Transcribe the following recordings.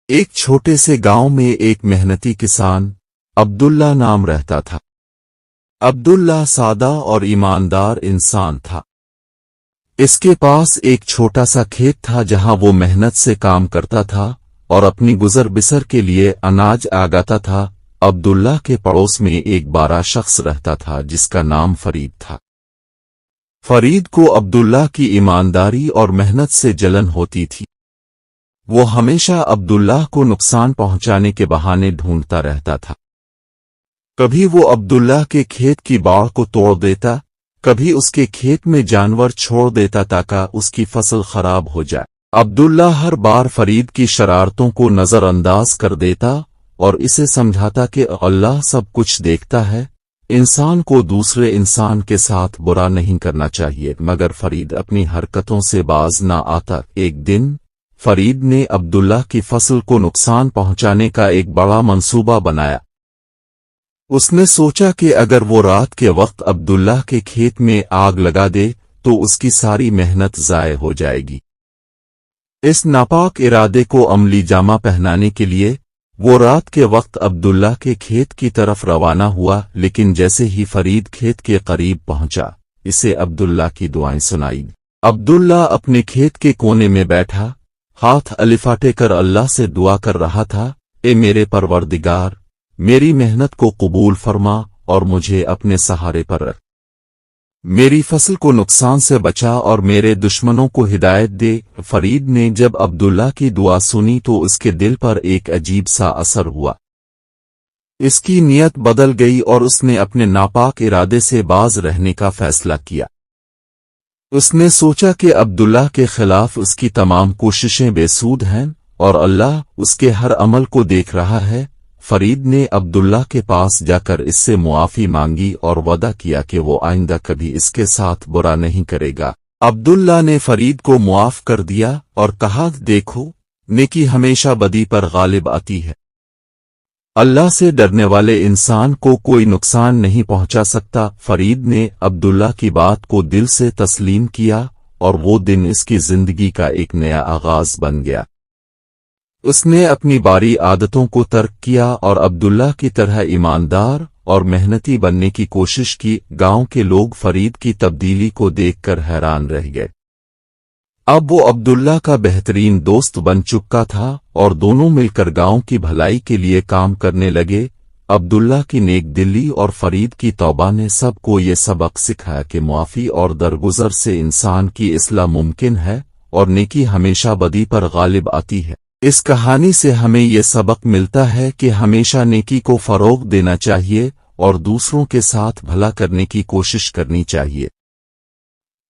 ایک چھوٹے سے گاؤں میں ایک محنتی کسان عبداللہ نام رہتا تھا۔ عبداللہ سادہ اور ایماندار انسان تھا۔ اس کے پاس ایک چھوٹا سا کھیت تھا جہاں وہ محنت سے کام کرتا تھا اور اپنی گزر بسر کے لیے اناج آگاتا تھا۔ عبداللہ کے پڑوس میں ایک بارہ شخص رہتا تھا جس کا نام فرید تھا۔ فرید کو عبداللہ کی ایمانداری اور محنت سے جلن ہوتی تھی۔ وہ ہمیشہ عبداللہ کو نقصان پہنچانے کے بہانے ڈھونڈتا رہتا تھا۔ کبھی وہ عبداللہ کے کھیت کی باڑ کو توڑ دیتا، کبھی اس کے کھیت میں جانور چھوڑ دیتا تاکہ اس کی فصل خراب ہو جائے۔ عبداللہ ہر بار فرید کی شرارتوں کو نظر انداز کر دیتا اور اسے سمجھاتا کہ اللہ سب کچھ دیکھتا ہے، انسان کو دوسرے انسان کے ساتھ برا نہیں کرنا چاہیے، مگر فرید اپنی حرکتوں سے باز نہ آتا۔ ایک دن فرید نے عبداللہ کی فصل کو نقصان پہنچانے کا ایک بڑا منصوبہ بنایا۔ اس نے سوچا کہ اگر وہ رات کے وقت عبداللہ کے کھیت میں آگ لگا دے تو اس کی ساری محنت ضائع ہو جائے گی۔ اس ناپاک ارادے کو عملی جامہ پہنانے کے لیے وہ رات کے وقت عبداللہ کے کھیت کی طرف روانہ ہوا، لیکن جیسے ہی فرید کھیت کے قریب پہنچا، اسے عبداللہ کی دعائیں سنائی۔ عبداللہ اپنے کھیت کے کونے میں بیٹھا، ہاتھ الفاٹے کر اللہ سے دعا کر رہا تھا، اے میرے پروردگار، میری محنت کو قبول فرما اور مجھے اپنے سہارے پر رکھ، میری فصل کو نقصان سے بچا اور میرے دشمنوں کو ہدایت دے۔ فرید نے جب عبداللہ کی دعا سنی تو اس کے دل پر ایک عجیب سا اثر ہوا۔ اس کی نیت بدل گئی اور اس نے اپنے ناپاک ارادے سے باز رہنے کا فیصلہ کیا۔ اس نے سوچا کہ عبداللہ کے خلاف اس کی تمام کوششیں بے سود ہیں اور اللہ اس کے ہر عمل کو دیکھ رہا ہے۔ فرید نے عبداللہ کے پاس جا کر اس سے معافی مانگی اور وعدہ کیا کہ وہ آئندہ کبھی اس کے ساتھ برا نہیں کرے گا۔ عبداللہ نے فرید کو معاف کر دیا اور کہا، دیکھو، نیکی ہمیشہ بدی پر غالب آتی ہے۔ اللہ سے ڈرنے والے انسان کو کوئی نقصان نہیں پہنچا سکتا۔ فرید نے عبداللہ کی بات کو دل سے تسلیم کیا اور وہ دن اس کی زندگی کا ایک نیا آغاز بن گیا۔ اس نے اپنی باری عادتوں کو ترک کیا اور عبداللہ کی طرح ایماندار اور محنتی بننے کی کوشش کی۔ گاؤں کے لوگ فرید کی تبدیلی کو دیکھ کر حیران رہ گئے۔ اب وہ عبداللہ کا بہترین دوست بن چکا تھا اور دونوں مل کر گاؤں کی بھلائی کے لیے کام کرنے لگے۔ عبداللہ کی نیک دلی اور فرید کی توبہ نے سب کو یہ سبق سکھایا کہ معافی اور درگزر سے انسان کی اصلاح ممکن ہے اور نیکی ہمیشہ بدی پر غالب آتی ہے۔ اس کہانی سے ہمیں یہ سبق ملتا ہے کہ ہمیشہ نیکی کو فروغ دینا چاہیے اور دوسروں کے ساتھ بھلا کرنے کی کوشش کرنی چاہیے۔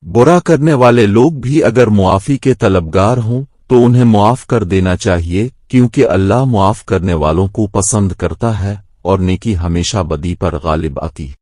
برا کرنے والے لوگ بھی اگر معافی کے طلبگار ہوں تو انہیں معاف کر دینا چاہیے، کیونکہ اللہ معاف کرنے والوں کو پسند کرتا ہے اور نیکی ہمیشہ بدی پر غالب آتی ہے۔